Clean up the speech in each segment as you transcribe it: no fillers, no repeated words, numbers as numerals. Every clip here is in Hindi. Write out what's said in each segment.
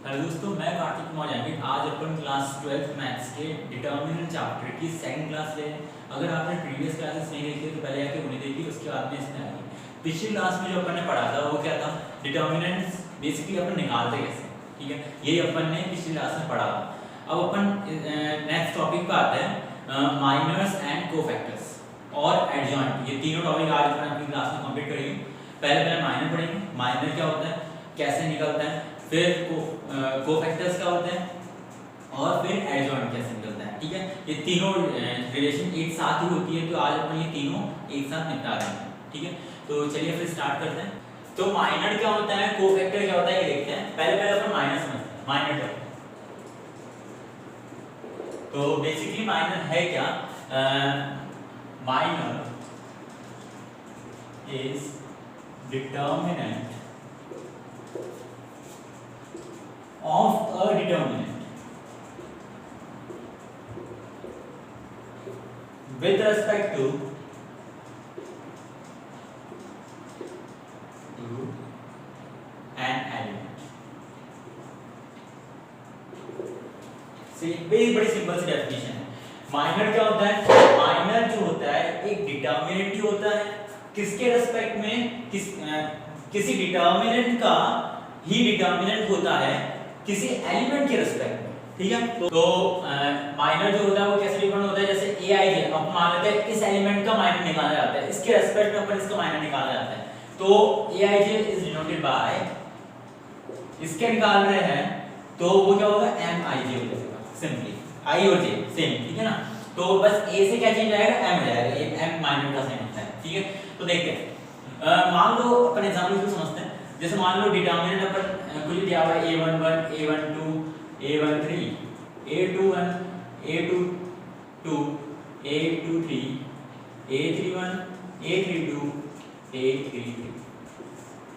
हेलो दोस्तों, मैं कार्तिक कुमार जानी। आज अपन क्लास 12 मैथ्स के डिटर्मिनेंट चैप्टर की सेकंड क्लास ले। अगर आपने प्रीवियस क्लासेस नहीं देखी तो पहले आके उन्हें देखी, उसके बाद में इसमें आएगी। पिछली क्लास में जो अपन ने पढ़ा था वो क्या था, डिटर्मिनेंट्स बेसिकली अपन निकालते कैसे, ठीक है, यही अपन ने पिछली क्लास में पढ़ा था। अब अपन नेक्स्ट टॉपिक पे आते हैं, माइनर्स एंड कोफैक्टर्स और एडजॉइंट। ये तीनों टॉपिक आज अपन अपनी क्लास में कंप्लीट करेंगे। पहले माइनर पढ़ेंगे, माइनर क्या होता है, कैसे निकलता है, फिर कोफैक्टर्स क्या होते हैं और फिर एडजॉइंट कैसे निकलता है। ठीक है, ये तीनों रिलेशन एक साथ ही होती है, तो आज अपन ये तीनों एक साथ निपटा रहे हैं। ठीक है, तो चलिए फिर स्टार्ट करते हैं। तो माइनर क्या होता है, कोफैक्टर क्या होता है, ये देखते हैं। पहले अपन माइनर समझते हैं। माइनर क्या, तो बेसिकली माइनर है क्या, minor is determinant of a determinant with respect to an element। बड़ी सिंपल सी डेफिनेशन है। माइनर क्या होता है, माइनर जो होता है एक डिटर्मिनेंट ही होता है। किसके रेस्पेक्ट में, किसी डिटर्मिनेंट का ही डिटर्मिनेंट होता है किसी एलिमेंट के रेस्पेक्ट में। ठीक है, तो माइनर जो होता है वो कैसे डिफाइन होता है, जैसे ए आई जे, अब मान लेते हैं इस एलिमेंट का माइनर निकाला जाता है, इसके रेस्पेक्ट में अपन इसका माइनर निकाला जाता है। तो ए आई जे इज डिनोटेड बाय, इसके निकाल रहे हैं तो वो क्या होगा, एम आई जे हो जाएगा। सिंपली आई और जे सेम, ठीक है ना। तो बस ए से क्या चेंज आएगा, एम हो जाएगा, ये एम माइनर का साइन होता है। ठीक है, तो देखते हैं, मान लो अपन एग्जांपल से समझते हैं। जैसे मान लो डिटर्मिनेंट अपन कुछ दिया हुआ है, a11 a12 a13 a21 a22 a23 a31 a32 a33,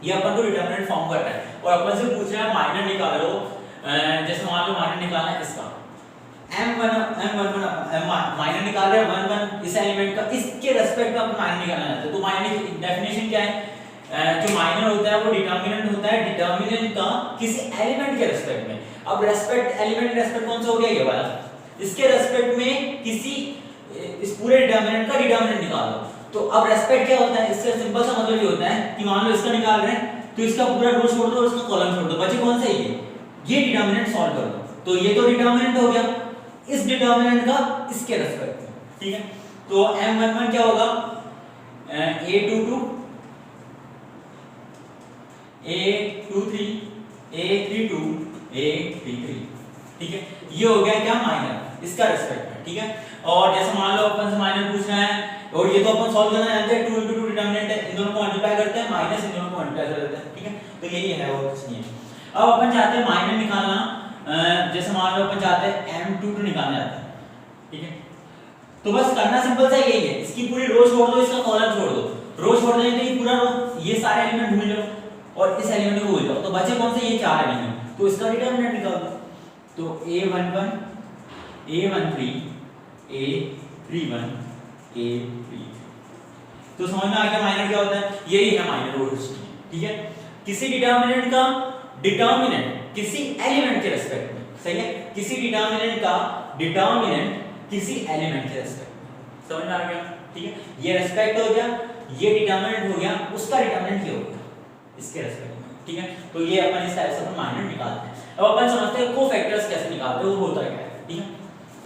ये अपन को डिटर्मिनेंट फॉर्म करना है और अपन से पूछ रहा है माइनर निकालो। जैसे मान लो माइनर निकालना है इसका, m11 माइनर निकाल रहे हैं 11 इस एलिमेंट का, इसके रेस्पेक्ट में अपन माइनर निकालना चाहते हैं। तो माइनर की डेफिनेशन क्या है, जो माइनर होता है वो डिटर्मिनेंट होता है डिटर्मिनेंट का किसी एलिमेंट के रेस्पेक्ट में। अब रेस्पेक्ट, एलिमेंट रेस्पेक्ट कौन सा हो गया, ये वाला, इसके रेस्पेक्ट में किसी इस पूरे डिटर्मिनेंट का डिटर्मिनेंट निकाल दो। तो अब रेस्पेक्ट क्या होता है, इसका सिंपल सा मतलब ये होता है कि मान लो इसका निकाल रहे हैं तो इसका पूरा रो छोड़ दो और इसका कॉलम छोड़ दो, बचे कौन सा, ये डिटर्मिनेंट सॉल्व कर दो। तो ये तो डिटर्मिनेंट हो गया इस डिटर्मिनेंट का इसके रेस्पेक्ट में। ठीक है, तो m11 क्या होगा, a22 a23 a32 a33। ठीक है, ये हो गया क्या, माइनर इसका रेस्पेक्ट में। ठीक है, और जैसे मान लो अपन से माइनर पूछ रहे हैं और ये तो अपन सॉल्व करना जानते हैं, 2 × 2 डिटर्मिनेंट है, इन दोनों को मल्टीप्लाई करते हैं, माइनस इन दोनों को मल्टीप्लाई कर देते हैं। ठीक है, तो यही है और कुछ नहीं है। अब अपन चाहते हैं माइनर निकालना, जैसे मान लो अपन चाहते हैं m22 निकालना चाहते हैं। ठीक है, तो बस करना सिंपल सा यही है, इसकी पूरी रो छोड़ दो, इसका कॉलम छोड़ दो। रो छोड़ देंगे तो ये पूरा रो, ये सारे एलिमेंट भूल जाओ और इस एलिमेंट को भूल जाओ, तो बचे कौन से, ये चार एलिमेंट, तो इसका डिटर्मिनेंट निकाल दो। तो a11 a13 a31 a33, तो समझ में आ गया माइनर क्या होता है, यही है माइनर और कुछ नहीं। ठीक है, किसी डिटर्मिनेंट का डिटर्मिनेंट किसी एलिमेंट के रेस्पेक्ट में, सही है, किसी डिटर्मिनेंट का डिटर्मिनेंट किसी एलिमेंट के रेस्पेक्ट में, समझ में आ गया। ठीक है, ये रेस्पेक्ट हो गया, ये डिटर्मिनेंट हो गया, उसका डिटर्मिनेंट ये हो गया इसके रेस्पेक्ट में। ठीक है, तो ये अपन इस टाइप से अपन माइनर निकालते हैं। अब अपन समझते हैं कोफैक्टर्स कैसे निकालते हैं, वो होता क्या है। ठीक है,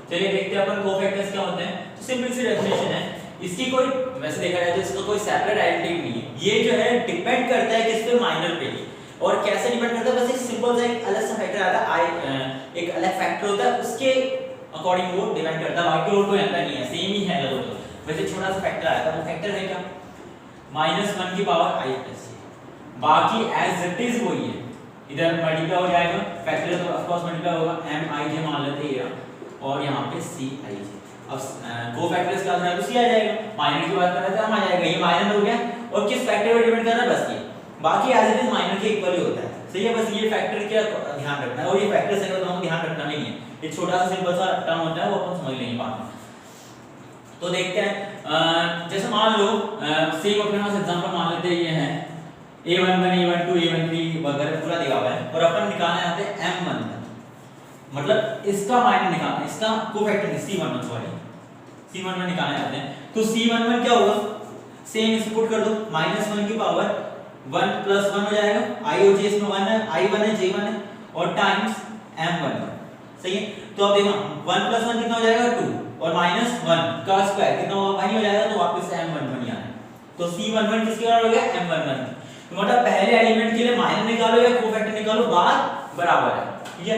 चलिए देखते हैं अपन कोफैक्टर्स क्या होते हैं। तो सिंपल सी डेफिनेशन है, इसकी कोई, वैसे देखा जाए तो इसका कोई सेपरेट आइडेंटिटी नहीं है, ये जो है डिपेंड करता है किस पे, माइनर पे ही। और कैसे डिपेंड करता है, बस एक सिंपल सा एक अलग सा फैक्टर आता है, एक अलग फैक्टर होता है, उसके अकॉर्डिंग वो डिपेंड करता है, बाकी और कोई अंतर नहीं है, सेम ही है लगभग। तो वैसे छोटा सा फैक्टर आता है, वो फैक्टर है क्या, -1 की पावर i प्लस, बाकी एज इट इज वही है, इधर मल्टीप्लाई हो जाएगा, फैक्टर तो ऑफ कोर्स मल्टीप्लाई होगा, m i j मान लेते हैं और यहाँ पे c i j। अब कोफैक्टर्स का आंसर तो c आ जाएगा, माइनर की बात कर रहे थे हम, आ जाएगा, ये माइनर हो गया और किस फैक्टर पे डिपेंड कर रहा है, बस ये, बाकी एज इट इज माइनर के इक्वल ही होता है। सही है, बस ये फैक्टर क्या ध्यान रखना है, और ये फैक्टर से तो ध्यान रखना नहीं है, एक छोटा सा सिंपल सा टर्म होता है, वो अपन समझ लेंगे बाद में। तो देखते हैं, जैसे मान लो सेम अपने पास एग्जांपल मान लेते हैं, ये है a11 a12 a13 वगैरह पूरा दिया हुआ है और अपन निकालना चाहते हैं m1 मतलब इसका माइनर निकालना, इसका कोफैक्टर C11 सॉरी C11 निकालना चाहते हैं, तो C11 क्या होगा, सेम इसे पुट कर दो, -1 की पावर 1 + 1 हो जाएगा, I और J इसमें 1 है, I1 है, J1 है, और टाइम्स M11, सही है। तो अब देखो 1 + 1 कितना हो जाएगा 2, और -1 का स्क्वायर कितना होगा, वही हो जाएगा, तो वापस से M11 ही आना है। तो C11 किसके बराबर हो गया, M11। तो मतलब पहले एलिमेंट के लिए माइनर निकालो या कोफैक्टर निकालो, बात बराबर है, ठीक है।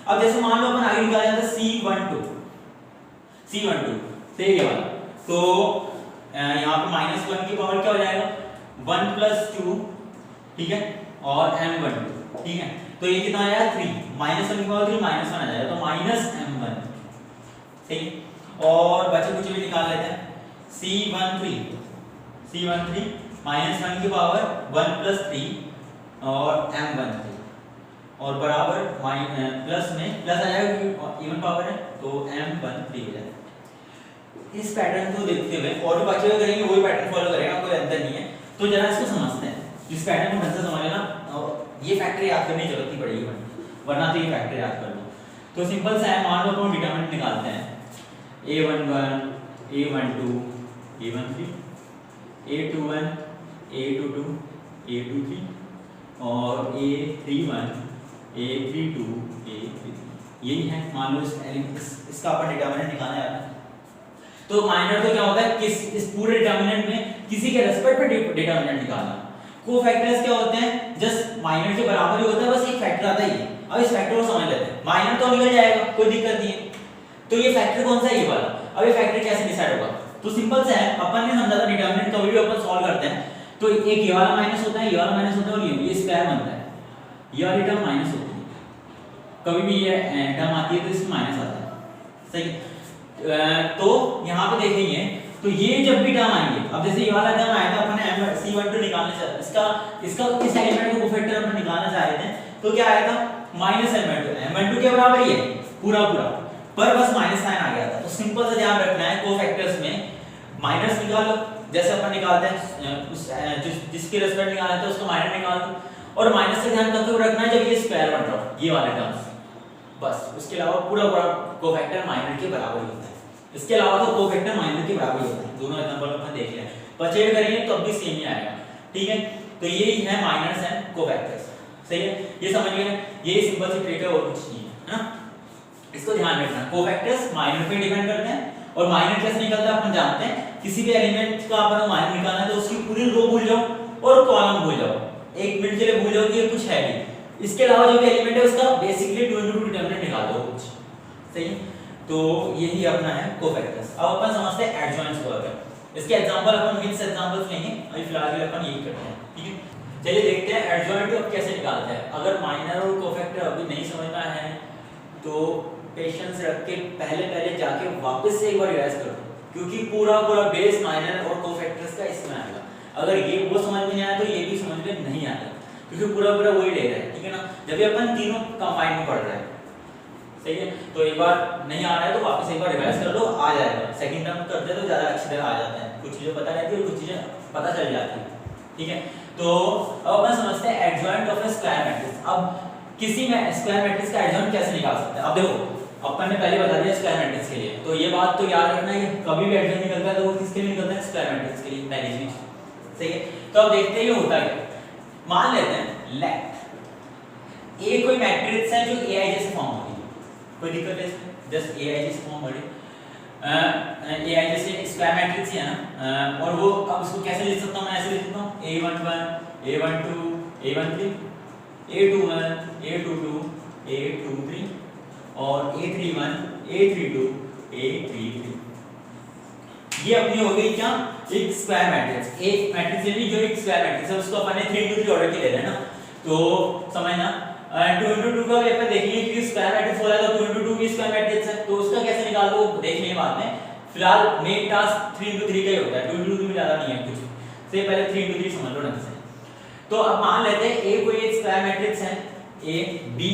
अब जैसे मान लो अपन आगे निकाला जाता है C12 से ये वाला, तो यहाँ पे -1 की पावर क्या हो जाएगा 1 + 2, ठीक है, और M12, ठीक है। तो ये कितना आया 3, -1 की पावर 3 -1 आ जाएगा, तो -M1, सही। और बचे कुछ भी निकाल लेते हैं, C13 -1 की पावर 1 + 3 और M13, और बराबर प्लस में प्लस आ जाएगा, इवन पावर है, तो M13 हो जाएगा। इस पैटर्न को देखते हुए और जो बच्चे करेंगे वही पैटर्न फॉलो करेगा, कोई अंतर नहीं है। तो जरा इसको समझते हैं, इस पैटर्न को ढंग से समझ लेना, और ये फैक्टर याद करने की जरूरत नहीं पड़ेगी, वरना तो ये फैक्टर याद कर लो। तो सिंपल सा है, मान लो अपन डिटरमिनेंट निकालते हैं, A11 A12 A13 A21 A22 A23 और A31 A32 A33, यही है। मान लो इसका अपन डिटरमिनेंट निकालना है, तो माइनर तो क्या होता है, इस पूरे डिटरमिनेंट में किसी के रेस्पेक्ट पे डिटरमिनेंट निकालना। कोफैक्टर्स क्या होते हैं, जस्ट माइनर के बराबर ही होता है, बस एक फैक्टर आता ही है। अब इस फैक्टर को समझ लेते हैं, माइनर तो निकल जाएगा, कोई दिक्कत नहीं है। तो ये फैक्टर कौन सा है, ये वाला। अब ये फैक्टर कैसे डिसाइड होगा, तो सिंपल सा है, अपन ने समझा था डिटरमिनेंट कभी भी अपन सॉल्व करते हैं तो एक ये वाला माइनस होता है, ये वाला माइनस होता है, और ये स्क्वायर बनता है, ये वाली टर्म माइनस होती है, कभी भी ये टर्म आती है तो इसमें माइनस आता है, सही। तो यहाँ पे देखेंगे तो ये जब भी टर्म आएंगे, अब जैसे ये वाला टर्म आया था, अपन C12 निकालना चाह इसका इस एलिमेंट को कोफैक्टर अपन निकालना चाह रहे थे, तो क्या आया था -M12 के बराबर ही है पूरा, पर बस माइनस साइन आ गया था। तो सिंपल सा ध्यान रखना है, कोफैक्टर्स में माइनस निकालो, जैसे अपन निकालते हैं उस जिसके रेस्पेक्ट निकालते हैं उसका माइनस निकाल दो, और माइनस से ध्यान कब रखना है, जब ये स्क्वायर बन रहा हो, ये वाले टर्म्स, बस। उसके अलावा पूरा कोफैक्टर माइनर के बराबर ही होता है, इसके अलावा तो कोफैक्टर माइनर के बराबर ही होता है। दोनों एग्जांपल अपन देख लिया, परचेज करेंगे तो अब भी सेम ही आएगा, ठीक है। तो यही है माइनर्स एंड कोफैक्टर्स, सही है, ये समझ गए। ये सिंपल सी ट्रिक है, और कुछ नहीं है ना, इसको ध्यान रखना। कोफैक्टर्स माइनर पे डिपेंड करते हैं, और माइनर कैसे निकलता है अपन जानते हैं, किसी भी एलिमेंट का अपन माइनर निकालना है तो उसकी पूरी रो भूल जाओ और कॉलम भूल जाओ, एक मिनट के लिए भूल जाओ कि ये कुछ है भी। इसके अलावा जो भी एलिमेंट है उसका बेसिकली 2 × 2 डिटरमिनेंट निकाल दो कुछ, सही है। तो यही अपना है कोफैक्टर्स। अब अपन समझते हैं एडजॉइंट वर्क। इसके एग्जांपल अपन मिक्स एग्जांपल्स लेंगे, अभी फिलहाल के लिए अपन यही करते हैं, ठीक है। चलिए देखते हैं एडजॉइंट अब कैसे निकालते हैं। अगर माइनर और कोफैक्टर अभी नहीं समझना है तो पेशेंस रख के पहले जाके वापस से एक बार रिवाइज करो, क्योंकि पूरा बेस माइनर और कोफैक्टर्स का इसमें आएगा। अगर ये वो समझ में नहीं आया तो ये भी समझ में नहीं आएगा, क्योंकि पूरा वही ले रहा है, ठीक है ना। जब भी अपन तीनों कंबाइन में पढ़ रहे हैं, सही है। तो एक बार नहीं आ रहा है तो वापस एक बार रिवाइज कर लो, आ जाएगा। सेकंड टर्म करते तो ज्यादा अच्छी तरह आ जाता है, कुछ चीजें पता रहती है और कुछ चीजें पता चल जाती है, ठीक है। तो अब अपन समझते हैं adjoint of A square matrix. अब किसी में स्क्वायर मैट्रिक्स का एडजॉइंट कैसे निकाल सकते हैं। अब देखो अपन ने पहले बता दिया स्क्वायर मैट्रिक्स के लिए, तो ये बात तो याद रखना है, कभी भी एडजॉइंट निकलता है तो वो किसके लिए निकलता है, स्क्वायर मैट्रिक्स के लिए, मैनेजमेंट, सही है। तो अब देखते हैं ये होता क्या। मान लेते हैं लेट ए कोई मैट्रिक्स है जो aij से फॉर्म होती है, कोई दिक्कत है इसमें, जस्ट aij से फॉर्म हो रही aij से स्क्वायर मैट्रिक्स है ना। और वो अब उसको कैसे लिख सकता हूं, मैं ऐसे लिख सकता हूं a11 a12 a13 a21 a22 a23 और a31 a32 a33। ये अपनी हो गई क्या, एक स्क्वायर मैट्रिक्स। एक मैट्रिक्स यानी जो एक स्क्वायर मैट्रिक्स है उसको अपन ने 3 × 3 ऑर्डर के ले लेना, तो समझना 2 × 2 का भी अपन देखेंगे कि स्क्वायर मैट्रिक्स हो रहा है तो 2 × 2 भी स्क्वायर मैट्रिक्स है, तो उसका कैसे निकाल दो देख लेंगे बाद में। फिलहाल मेन टास्क 3 × 3 का ही होता है, 2 × 2 में ज्यादा नहीं है कुछ, से पहले 3 × 3 समझ लो ढंग से। तो अब मान लेते हैं ए कोई एक स्क्वायर मैट्रिक्स है, ए बी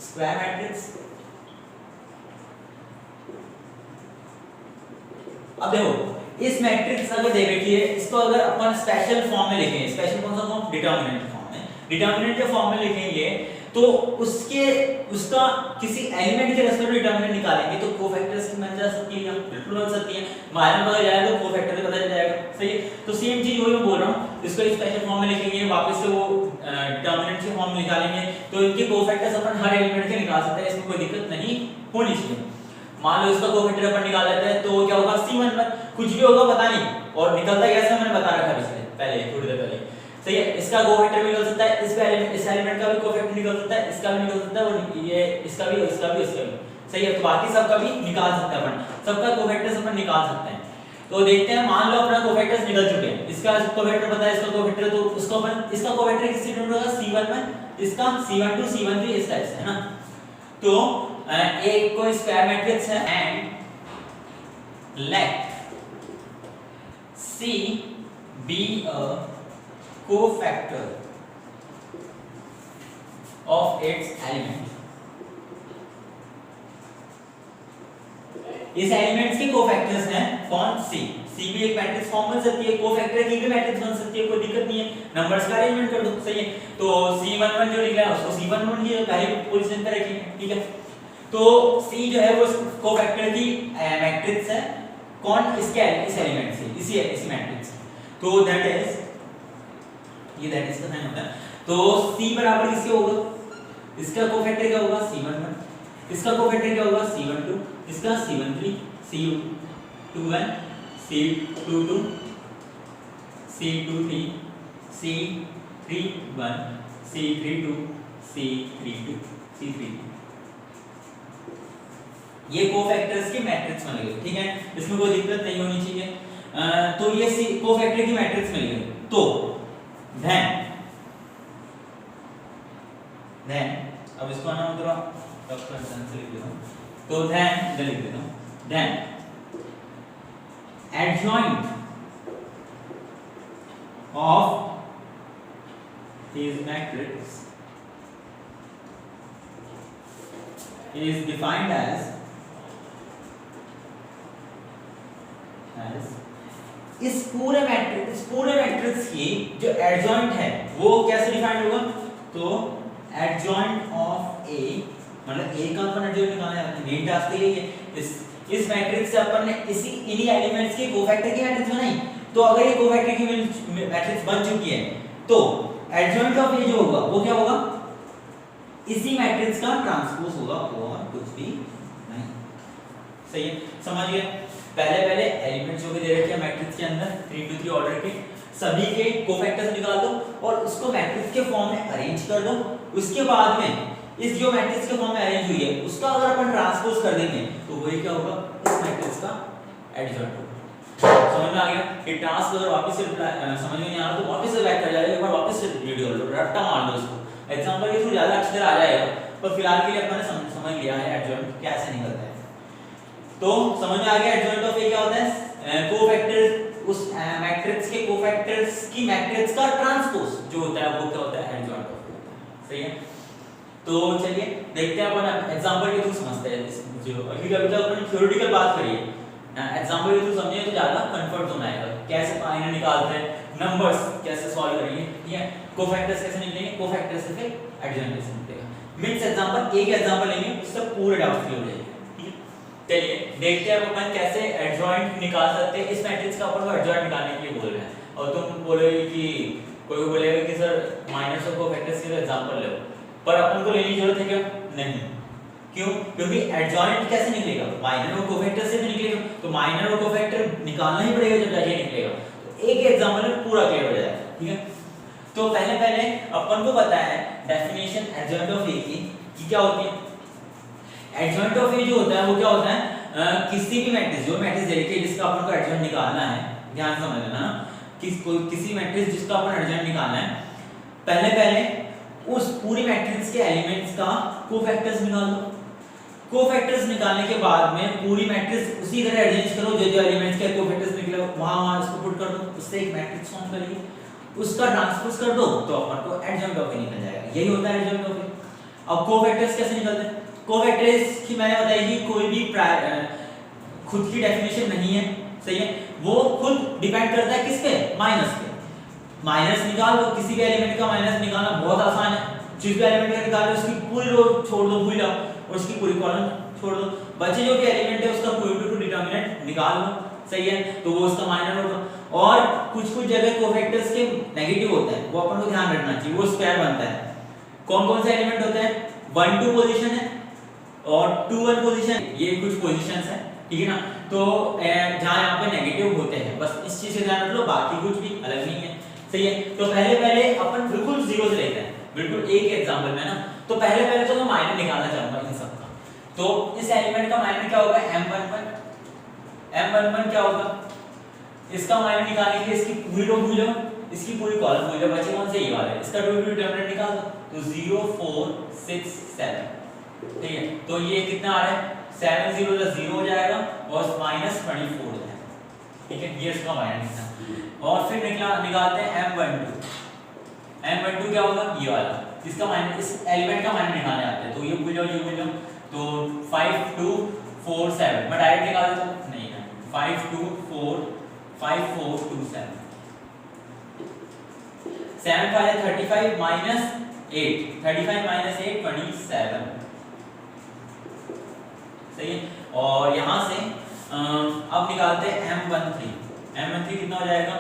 स्क्वायर मैट्रिक्स। अब देखो इस मैट्रिक्स अगर दे रखी है, इसको अगर अपन स्पेशल फॉर्म में लिखेंगे, स्पेशल कौन सा फॉर्म, डिटरमिनेंट फॉर्म में, डिटरमिनेंट के फॉर्म में लिखेंगे तो उसका किसी एलिमेंट के रेस्पेक्ट में डिटरमिनेंट निकालेंगे तो कोफैक्टर्स की बन जा सकती है, बिल्कुल बन सकती है। माइनर पता जाएगा तो कोफैक्टर भी पता चल जाएगा, सही है। तो सेम चीज वही मैं बोल रहा हूं, इसको एक स्पेशल फॉर्म में लिखेंगे, वापस से वो डिटरमिनेंट के फॉर्म में निकालेंगे, तो इनके कोफैक्टर्स अपन हर एलिमेंट के निकाल सकते हैं, इसमें कोई दिक्कत नहीं होनी चाहिए। मान लो इसका कोफैक्टर अपन निकाल लेते हैं तो क्या होगा, C11 कुछ भी होगा पता नहीं, और निकलता कैसे मैंने बता रखा है पहले थोड़ी देर पहले, सही है। इसका कोफैक्टर भी निकल सकता है, इस एलिमेंट का भी कोफैक्टर निकल सकता है, इसका भी निकल सकता है, और ये इसका भी, सही है। तो बाकी सबका भी निकाल सकते हैं अपन, सबका कोफैक्टर्स अपन निकाल सकते हैं। तो देखते हैं, मान लो अपना कोफैक्टर्स निकल चुके हैं, इसका कोफैक्टर पता है, इसका कोफैक्टर, तो उसको अपन, इसका कोफैक्टर किसी ढूंढ होगा C11, इसका C12, C13, इस टाइप से, है ना। तो एक कोई स्क्वायर मैट्रिक्स है and let C be a cofactor of its element। इस एलिमेंट्स के कोफैक्टर्स हैं कौन, C भी एक मैट्रिक्स फॉर्म बन सकती है, कोफैक्टर की भी मैट्रिक्स बन सकती है, कोई दिक्कत नहीं है, नंबर्स का अरेंजमेंट कर दो, सही है। तो C11 जो निकला उसको C11 की पहली पोजीशन पे रखेंगे, ठीक है। तो C जो है वो कोफैक्टर की मैट्रिक्स है कौन, इसके इस एलिमेंट से, इसी मैट्रिक्स। तो दैट इज, ये दैट इज का साइन होता है। तो C बराबर किसके होगा, इसका कोफैक्टर क्या होगा, C11, इसका कोफैक्टर क्या होगा, C12, इसका C13, C21, C22, C23, C31, C32, C32। ये कोफैक्टर्स की मैट्रिक्स बन गई, ठीक है, इसमें कोई दिक्कत नहीं होनी चाहिए। तो ये कोफैक्टर की मैट्रिक्स मिल गई। तो then अब इसको ना थोड़ा कंसेंट से लिख देता हूं, तो then लिख देता हूं, then adjoint of his matrix is defined as इस पूरे मैट्रिक्स की जो एडजॉइंट है वो कैसे डिफाइंड होगा, तो एडजॉइंट ऑफ ए, मतलब ए का अपन एडजॉइंट निकालना है, मेन टास्क यही है। इस मैट्रिक्स से अपन ने इन्हीं एलिमेंट्स के कोफैक्टर की मैट्रिक्स बनाई, तो अगर ये कोफैक्टर की मैट्रिक्स बन चुकी है तो एडजॉइंट ऑफ ए जो होगा वो क्या होगा, इसी मैट्रिक्स का ट्रांसपोज होगा, और कुछ भी नहीं, सही है, समझ गए। पहले एलिमेंट्स जो भी दे रखे हैं मैट्रिक्स के अंदर 3 to 3 ऑर्डर के, सभी के कोफैक्टर्स निकाल दो और उसको मैट्रिक्स के फॉर्म में अरेंज कर दो। उसके बाद में इस जो मैट्रिक्स के फॉर्म में अरेंज हुई है उसका अगर अपन ट्रांसपोज कर देंगे तो वही क्या होगा, इस मैट्रिक्स का एडजॉइंट होगा। समझ में आ गया? ये टास्क अगर वापस से समझ में नहीं आ रहा तो वापस से बैक कर जाएगा, एक बार वापस से वीडियो लो, रट्टा मार लो इसको, एग्जांपल के थ्रू ज्यादा अच्छे से आ जाएगा, पर फिलहाल के लिए अपन ने समझ लिया है एडजॉइंट कैसे निकलता है। तो समझ में आ गया एडजॉइंट ऑफ ए क्या होता है, कोफैक्टर, उस मैट्रिक्स के कोफैक्टर्स की मैट्रिक्स का ट्रांसपोज जो होता है वो क्या होता है, एडजॉइंट ऑफ ए, सही है। तो चलिए देखते हैं अपन एग्जांपल के थ्रू समझते हैं, जो अभी अपन थ्योरेटिकल बात करिए, एग्जांपल के थ्रू समझिए तो ज्यादा कंफर्ट जोन आएगा, कैसे फाइनल निकालते हैं, नंबर्स कैसे सॉल्व करेंगे, ठीक है, कोफैक्टर्स कैसे निकलेंगे, कोफैक्टर्स से फिर एडजॉइंट कैसे निकलेगा। मींस एग्जांपल एक एग्जांपल लेंगे उससे पूरे डाउट क्लियर हो जाएंगे। चलिए देखते हैं अपन कैसे एडजॉइंट निकाल सकते हैं। इस मैट्रिक्स का अपन को एडजॉइंट निकालने के लिए बोल रहे हैं और तुम बोलोगे कि कोई बोलेगा कि सर माइनस ऑफ कोफैक्टर्स के एग्जांपल लो, पर अपन को लेने की जरूरत है क्या, नहीं, क्यों, क्योंकि एडजॉइंट कैसे निकलेगा, माइनर और कोफैक्टर से भी निकलेगा, तो माइनर और कोफैक्टर निकालना ही पड़ेगा जब जाके निकलेगा। तो एक एग्जांपल में पूरा क्लियर हो जाएगा, ठीक है। तो पहले अपन को पता है डेफिनेशन एडजॉइंट ऑफ ए की क्या होती है। एडजॉइंट ऑफ ए जो होता है वो क्या होता है, किसी भी मैट्रिक्स, जो मैट्रिक्स दे रखी है जिसका अपन को एडजॉइंट निकालना है, ध्यान से समझ लेना, किसी मैट्रिक्स जिसका अपन एडजॉइंट निकालना है, पहले उस पूरी मैट्रिक्स के एलिमेंट्स का कोफैक्टर्स निकाल दो। कोफैक्टर्स निकालने के बाद में पूरी मैट्रिक्स उसी तरह अरेंज करो, जो एलिमेंट्स के कोफैक्टर्स निकले वहां इसको पुट कर दो, उससे एक मैट्रिक्स फॉर्म करेगी, उसका ट्रांसपोज कर दो तो अपन को एडजॉइंट ऑफ ए निकल जाएगा। यही होता है एडजॉइंट ऑफ ए। अब कोफैक्टर्स कैसे निकलते हैं, कोफैक्टर्स की मैंने बताई कि कोई भी खुद की डेफिनेशन नहीं है, सही है, वो खुद डिपेंड करता है किस पे, माइनस पे। माइनस निकाल दो, किसी भी एलिमेंट का माइनस निकालना बहुत आसान है, जिस भी एलिमेंट का निकालो उसकी पूरी रो छोड़ दो, भूल जाओ, और उसकी पूरी कॉलम छोड़ दो, बचे जो भी एलिमेंट है उसका कोएफिशिएंट टू डिटरमिनेंट निकाल लो, सही है, तो वो उसका माइनर होगा। और कुछ कुछ जगह कोफैक्टर्स के नेगेटिव होता है, वो अपन को ध्यान रखना चाहिए, वो स्क्वायर बनता है। कौन कौन से एलिमेंट होते हैं, 1 2 पोजीशन है और 2 1 पोजीशन, ये कुछ पोजीशंस है, ठीक है ना। तो जहां यहां पे नेगेटिव होते हैं, बस इस चीज से ध्यान रख लो, बाकी कुछ भी अलग नहीं है, सही है। तो पहले अपन बिल्कुल जीरो से लेते हैं, बिल्कुल एक एग्जांपल में ना, तो पहले तो मैं माइनर निकालना चाहूंगा इन सब का। तो इस एलिमेंट का माइनर क्या होगा, m11 क्या होगा, इसका माइनर निकालने के लिए इसकी पूरी रो भूल जाओ, इसकी पूरी कॉलम भूल जाओ, बचे कौन से ये वाले, इसका डिटरमिनेंट निकाल दो, तो 0 4 6 7, ठीक है। तो ये कितना आ रहा है, 7 0 0 हो जाएगा और -24 हो जाएगा, ठीक है, ये इसका माइनर निकला। और फिर निकालते हैं m12 क्या होगा, ये वाला, इसका माइनर, इस एलिमेंट का माइनर निकालने आते हैं, तो ये भूल जाओ, तो 5 2 4 7, मैं डायरेक्ट निकाल देता हूं, नहीं है, 5 2 4 5 4 2 7, 7 5 35 -8, 35 -8 27, सही है। और यहां से अब निकालते हैं m13 कितना हो जाएगा,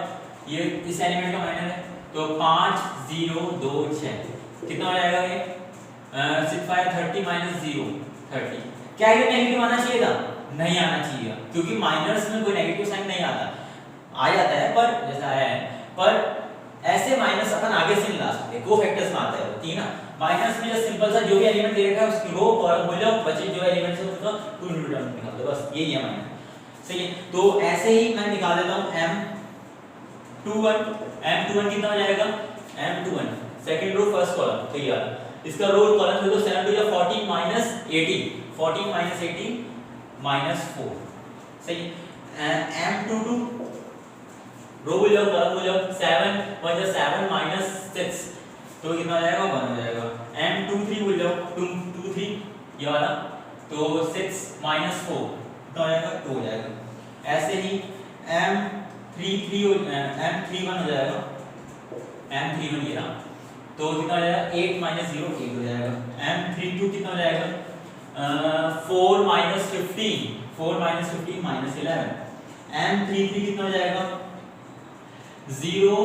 ये इस एलिमेंट का माइनर है, तो 5 0 2 6 कितना हो जाएगा, ये 6 5 30 -0 30, क्या ये नेगेटिव आना चाहिए था, नहीं आना चाहिए, क्योंकि माइनर्स में कोई नेगेटिव साइन नहीं आता, आ जाता है पर जैसा है, पर ऐसे माइनस अपन आगे से नहीं ला सकते, कोफैक्टर्स में आता है, ठीक है ना। माइनस में जो सिंपल सा जो भी एलिमेंट दे रखा है उसकी रो कॉलम भूल जाओ, बचे जो एलिमेंट्स है उसका टू डिटरमिनेंट निकाल दो, बस यही है माइनस, सही है। तो ऐसे ही मैं निकाल देता हूं m21 कितना हो जाएगा, m21 second row first column, तो ये इसका रो कॉलम दे दो, 7 2 14 -18 14 -18 -4, सही है। m22 रो भूल जाओ, कॉलम भूल जाओ, 7 1 7 -6, तो कितना हो जाएगा, 1 हो जाएगा। m23 भूल जाओ, 23 ये वाला, तो 6 -4 कितना हो जाएगा, 2 हो जाएगा। ऐसे ही m31 हो जाएगा, m31 ये रहा, तो कितना हो जाएगा, 8 -0 8 हो जाएगा। m32 कितना हो जाएगा, 4 -15 -11, m33 कितना हो जाएगा, 0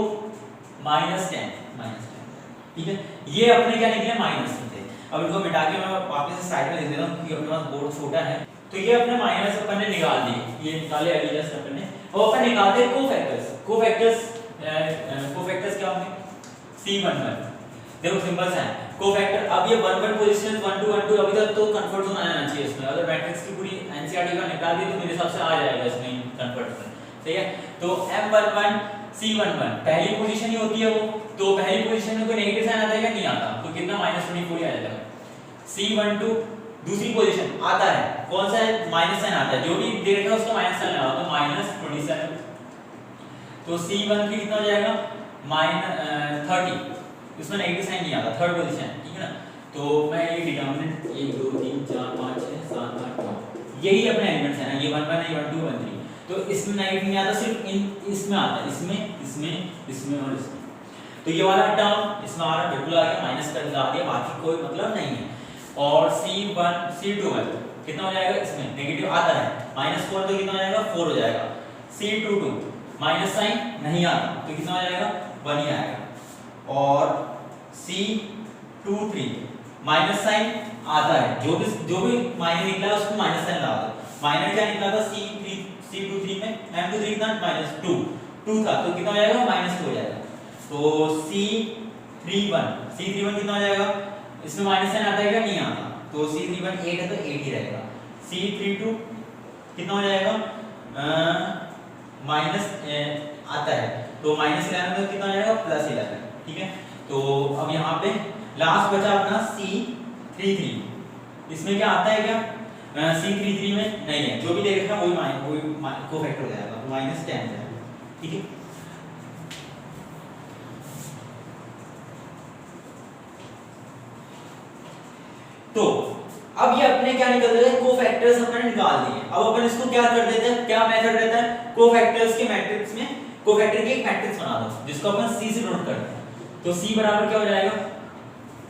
-10 ठीक है। ये अपने क्या निकले, माइनस थे। अब इनको मिटा के मैं वापस से साइड में लिख देता हूं क्योंकि अपने पास बोर्ड छोटा है। तो ये अपने माइनस अपन ने निकाल दिए, ये निकाले अगले जस्ट अपन ने। अब अपन निकालते हैं कोफैक्टर्स क्या होंगे, C11। देखो सिंपल सा है कोफैक्टर। अब ये 1 1 पोजीशन 1 2 1 2 अभी तक तो कंफर्ट जोन आना चाहिए इसमें, अगर मैट्रिक्स की पूरी एनसीईआरटी का निकाल दी तो मेरे हिसाब से आ जाएगा इसमें कंफर्ट जोन, ठीक है। तो M11 C11 पहली पोजीशन ही होती है वो, तो पहली पोजीशन में कोई नेगेटिव साइन आता है या नहीं आता, तो कितना -24 ही आ जाएगा। C12 दूसरी पोजीशन आता है, कौन सा है, माइनस साइन आता है, जो भी दे रखा है उसका माइनस साइन लगाओ, तो -27। तो C13 कितना हो जाएगा, -30, इसमें नेगेटिव साइन नहीं आता, थर्ड पोजीशन, ठीक है ना। तो मैं ये डिटरमिनेंट 1 2 3 4 5 6 7 8 9 यही अपने एलिमेंट्स हैं ना, ये 1 1 1 2 1 3, तो इसमें नेगेटिव नहीं आता, सिर्फ इसमें आता है, इसमें और इसमें। तो ये वाला टर्म इसमें आ रहा है, बिल्कुल आ गया, माइनस कर दिया, बाकी कोई मतलब नहीं है। और C12 कितना हो जाएगा, इसमें नेगेटिव आता है, -4 तो कितना हो जाएगा, 4 हो जाएगा। C22 माइनस साइन नहीं आता, तो कितना हो जाएगा, 1 ही आएगा। और C23 माइनस साइन आता है, जो भी माइनर निकला है उसको माइनस साइन लगा दो। माइनर क्या निकला था C23 में, M23 कितना -2 था, तो कितना हो जाएगा, -2 हो जाएगा। तो C31 कितना हो जाएगा, इसमें माइनस साइन आता है क्या, नहीं आता, तो C31 8 है तो 8 ही रहेगा। C32 कितना हो जाएगा, माइनस आता है, तो -11 में कितना हो जाएगा, +11, ठीक है। तो अब यहाँ पे लास्ट बचा अपना C33, इसमें क्या आता है क्या, C33 में नहीं है, जो भी दे रखा है वही कोफैक्टर हो जाएगा, तो -10 जाएगा, ठीक है। तो अब ये अपने क्या निकल रहे हैं, कोफैक्टर्स अपने निकाल दिए। अब अपन इसको क्या कर देते हैं, क्या मेथड रहता है, कोफैक्टर्स के मैट्रिक्स में कोफैक्टर की एक मैट्रिक्स बना दो जिसको अपन C से डिनोट करते हैं। तो C बराबर क्या हो जाएगा,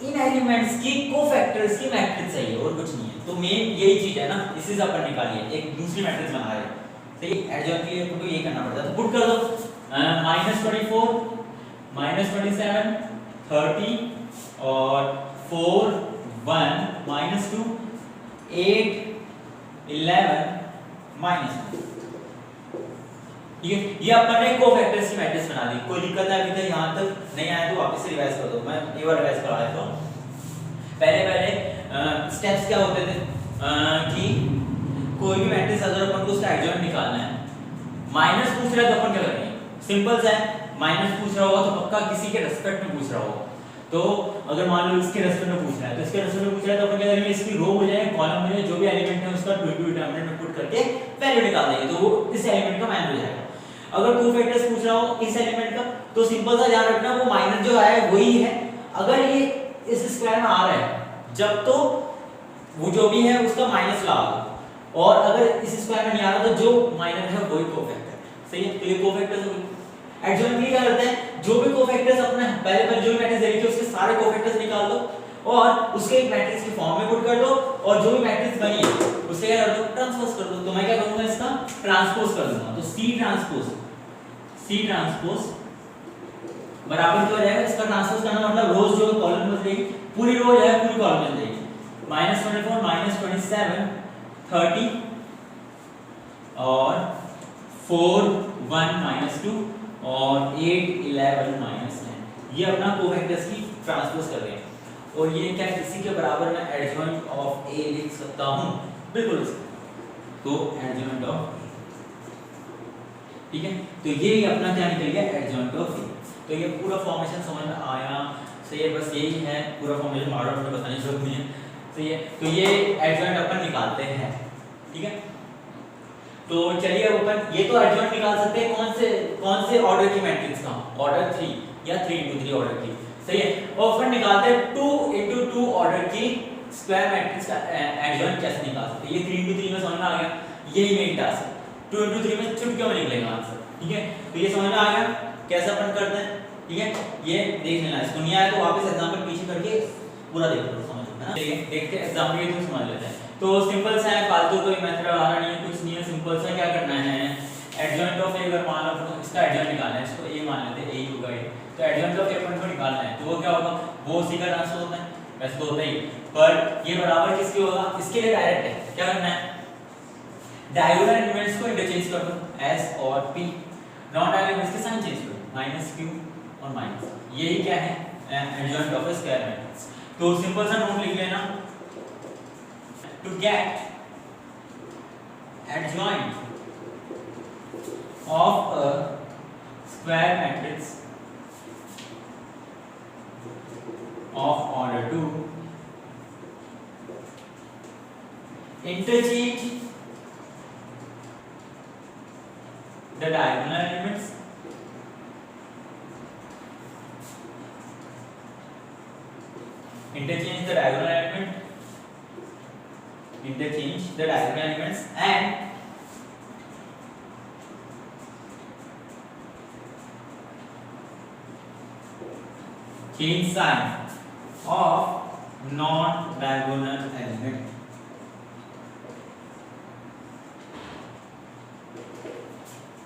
इन एलिमेंट्स की कोफैक्टर्स की मैट्रिक्स चाहिए और कुछ नहीं है। तो मेन यही चीज है ना, इसी से अपन निकालिए एक दूसरी मैट्रिक्स बना रहे हैं। तो ये एडजॉइंट के लिए अपन को ये करना पड़ता है। तो पुट कर दो -24 -27 30 और 4 1 -2 8 11 -2। ठीक है, ये अपन ने कोफैक्टर्स की मैट्रिक्स बना दी। कोई दिक्कत है अभी तक यहां तक नहीं आया तो वापस से रिवाइज कर दो, मैं एक बार रिवाइज करा देता हूं। पहले स्टेप्स क्या होते थे कि कोई भी मैट्रिक्स अगर अपन को उसका एडजॉइंट निकालना है, माइनस पूछ रहा है तो अपन क्या करेंगे, सिंपल सा है, माइनस पूछ रहा होगा तो पक्का किसी के रेस्पेक्ट में पूछ रहा होगा। तो अगर मान लो इसके रेस्पेक्ट में पूछ रहा है तो इसके रेस्पेक्ट में पूछ रहा है तो अपन क्या करेंगे, इसकी रो हो जाए कॉलम हो जाए, जो भी एलिमेंट है उसका टू डिटरमिनेंट में पुट करके वैल्यू निकाल देंगे, तो वो इस एलिमेंट का मान हो जाएगा। अगर कोफैक्टर्स पूछ रहा हो इस एलिमेंट का तो सिंपल सा ध्यान रखना वो माइनस जो आया है वही है। अगर ये इस स्क्वायर में आ रहा है जब तो वो जो भी है उसका माइनस लगा दो, और अगर इस स्क्वायर में नहीं आ रहा तो जो माइनस है वही कोफैक्टर। सही है, तो ये कोफैक्टर्स हो गए। एडजॉइंट के लिए क्या करते हैं, जो भी कोफैक्टर्स अपने पहले जो भी मैट्रिक्स दे रखी है उसके सारे कोफैक्टर्स निकाल दो और उसके एक मैट्रिक्स की फॉर्म में पुट कर दो, और जो भी मैट्रिक्स बनी है उसे क्या कर दो, ट्रांसपोज कर दो। तो मैं क्या करूंगा, इसका ट्रांसपोज कर दूंगा। तो C ट्रांसपोज बराबर क्या हो जाएगा, इसका ट्रांसपोज करना मतलब रोज जो कॉलम में बदलेगी पूरी रो है पूरी कॉलम में बदलेगी। -24 -27 30 और 4 1 -2 और 8 11 -9, ये अपना कोफैक्टर्स की ट्रांसपोज कर रहे हैं। और ये क्या इसी के बराबर मैं एडजॉइंट ऑफ A लिख सकता हूं, बिल्कुल। तो एडजॉइंट ऑफ A, ठीक है, तो ये अपना क्या निकल गया, एडजॉइंट ऑफ A। तो ये पूरा फॉर्मेशन समझ में आया, सही है, बस यही है पूरा फॉर्मेशन, मॉडल में बताने की जरूरत नहीं है, सही है। तो ये एडजॉइंट अपन निकालते हैं, ठीक है। तो चलिए अपन ये तो एडजॉइंट निकाल सकते हैं कौन से ऑर्डर की मैट्रिक्स का, ऑर्डर 3 या 3 × 3 ऑर्डर की, सही है। और अपन निकालते हैं 2 × 2 ऑर्डर की स्क्वायर मैट्रिक्स का एडजॉइंट कैसे निकाल सकते हैं। ये 3 × 3 में समझ में आ गया, यही मेन टास्क है। 2 × 3 में चुटकियों में निकलेगा आंसर, ठीक है। तो ये समझ में आ गया कैसे अपन करते हैं, ठीक है। ये देख लेना, इसको नहीं आया तो वापस एग्जांपल पीछे करके पूरा देख लो, समझ में ना। चलिए देखते हैं एग्जांपल, ये तो समझ लेते हैं। तो सिंपल सा है, फालतू कोई मेथड लगाना नहीं है, कुछ नहीं है, सिंपल सा क्या करना है, एडजॉइंट ऑफ A अगर मान लो तो इसका एडजॉइंट निकालना है, इसको A मान लेते हैं, A होगा ये। तो एडजॉइंट ऑफ A अपन को निकालना है तो वो क्या होगा, वो उसी का ट्रांसपोज होता है, वैसे तो होता ही, पर ये बराबर किसके होगा, इसके लिए डायरेक्ट है, क्या करना है, डायगोनल एलिमेंट्स को इंटरचेंज कर दो S और P, नॉन डायगोनल एलिमेंट्स के साइन चेंज करो, -q और माइनस, यही क्या है, adjoint of a square matrix. तो सिंपल सा नोट लिख लेना, to get adjoint of a square matrix of order 2, interchange the diagonal elements and change sign of non-diagonal element।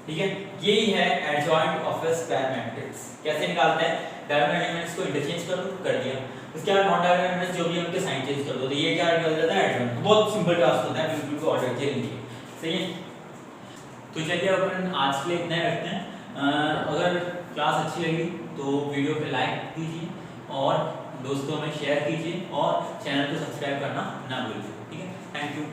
ठीक है, यही है adjoint of a square matrix. कैसे निकालते हैं, डायगोनल एलिमेंट्स को इंटरचेंज कर दिया, उसके बाद नॉन डायगोनल एलिमेंट्स जो भी है उनके साइन चेंज कर दो, तो ये क्या निकल जाता है, एडजॉइंट। बहुत सिंपल टास्क होता है, बिल्कुल ऑर्डर के लिए, सही है। तो चलिए अपन आज के लिए इतना ही रखते हैं। अगर क्लास अच्छी लगी तो वीडियो पे लाइक कीजिए और दोस्तों में शेयर कीजिए और चैनल को सब्सक्राइब करना ना भूलिए, ठीक है। Thank you.